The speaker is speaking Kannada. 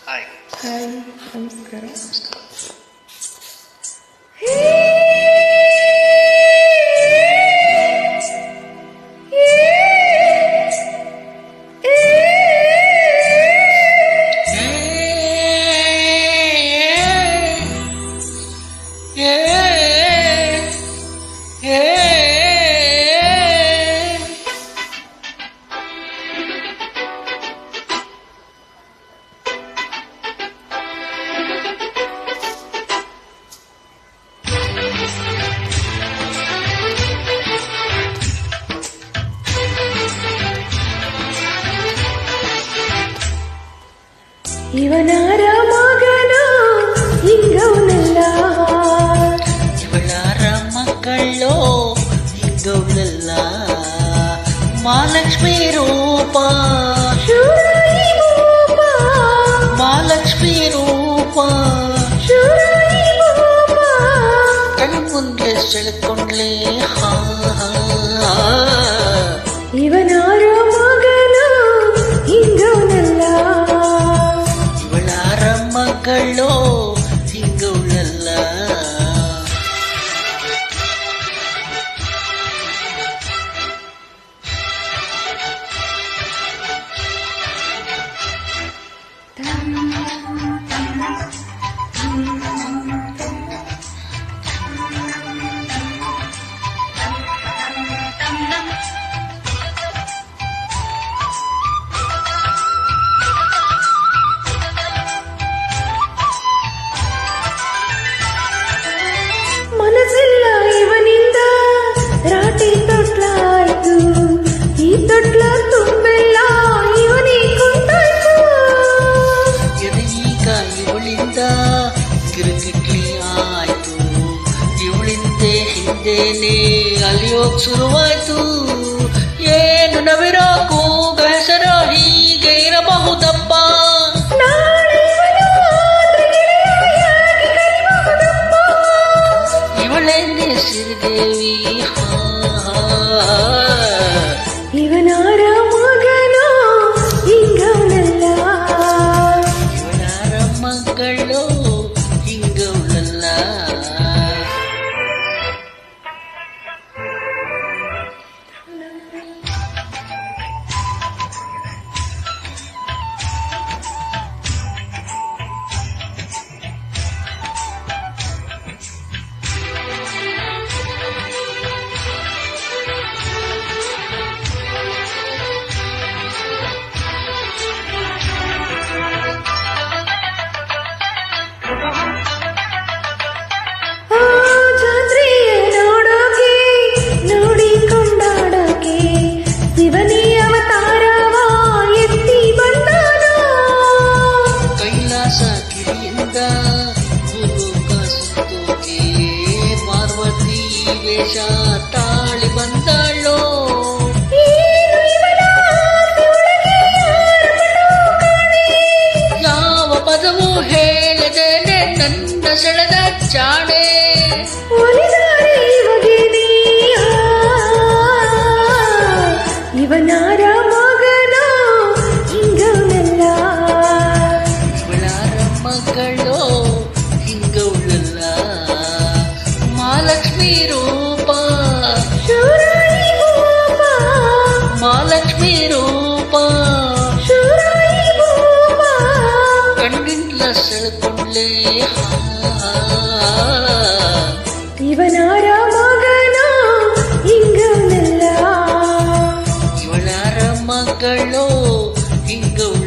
ಹಾಯ್ ಹಾಯ್, ನಮಸ್ಕಾರ. ಇವನಾರ ಮಗನು ಹಿಂಗವನಲ್ಲ, ಇವಳಾರ ಮಕ್ಕಳೋ ಹಿಂಗವಳಲ್ಲ. ಮಹಾಲಕ್ಷ್ಮಿ ರೂಪ, ಶೂರಾಯಿ ರೂಪ, ಮಹಾಲಕ್ಷ್ಮಿ ರೂಪ, ಶೂರಾಯಿ ರೂಪ. ಕಣ್ಮುಂದೆ ಸೆಳ್ಕೊಂಡ್ಲೆ ಹಾ ಇವನಾರ ಮಗನು ಹಿಂಗವನಲ್ಲ, ಇವಳಾರ ಮಕ್ಕಳೋ ಹಿಂಗವಳಲ್ಲ. ಮನಸ್ಸಿಲ್ಲ ಇವನಿಂದ ರಾಟಿ ತೊಟ್ಲಾಯ್ತು, ಈ ತೊಟ್ಲ ತುಂಬೆಲ್ಲ ಇವನಿ ಕೊಂಡಾಯ್ತು. ಈಗ ಇವಳಿಂದ ಗಿರಿಗಿಟ್ಲಿ ಆಯ್ತು, ಇವಳಿಂದೆ ಹಿಂದೇನೆ ಅಲಿಯೋಗ್ ಶುರುವಾಯ್ತು. ಏನು ನವಿರಾಕು ಹೆಸರು ಹೀಗೆ ಇರಬಹುದಪ್ಪ. ನಾಳೆ ಇವನು ಆದ್ರೆ ಗೆಳೆಯಾಗಿ ಕರಿಬಹುದಪ್ಪ. ಇವಳೆಂದೇ ಶ್ರೀದೇವಿ ಇವನಾರ ಮಗನು ಹಿಂಗವನಲ್ಲ, ಇವಳಾರ ಮಕ್ಕಳು ಹಿಂಗವಳಲ್ಲ. ಆ ಜಾತ್ರೆಯ ನೋಡೋಕೆ ನೋಡಿ ಕೊಂಡಾಡೋಕೆ ಶಿವನಿ ಅವತಾರವ ಎತ್ತಿ ಬಂದಾನೋ. ಕೈಲಾಸ ಗಿರಿಯಿಂದ ಭೂಲೋಕ ಸುತ್ತೋಕೆ ಪಾರ್ವತಿ ವೇಷ ತಾಳಿ ಬಂದಾಳೋ. ಏನು ಇವನ ಆಸೆ ಒಳಗೆ ಯಾರ ಮನೋ ಕಾಣೆ. ಯಾವ ಪದವು ಹೇಳದೇನೆ ನನ್ನ ಸೆಳೆದ ಜಾಣೆ. ಒಲಿದಾರೆ ಇವಗೇನೆ ಇವನಾರ ಮಗನು ಹಿಂಗವನಲ್ಲ, ಇವಳಾರ ಮಕ್ಕಳು ಹಿಂಗವಳಲ್ಲ. ಮಹಾಲಕ್ಷ್ಮಿ ರೂಪ, ಶೂರಾಯಿ ರೂಪ, ಮಹಾಲಕ್ಷ್ಮಿ ರೂಪ, ಶೂರಾಯಿ ರೂಪ. ಕಣ್ಣಿಂದ ಸೆಳ್ಕೊಂಡ್ಲೆ ಇವನಾರ ಮಗನು ಹಿಂಗವನಲ್ಲ, ಇವಳಾರ ಮಕ್ಕಳು ಹಿಂಗವಳಲ್ಲ.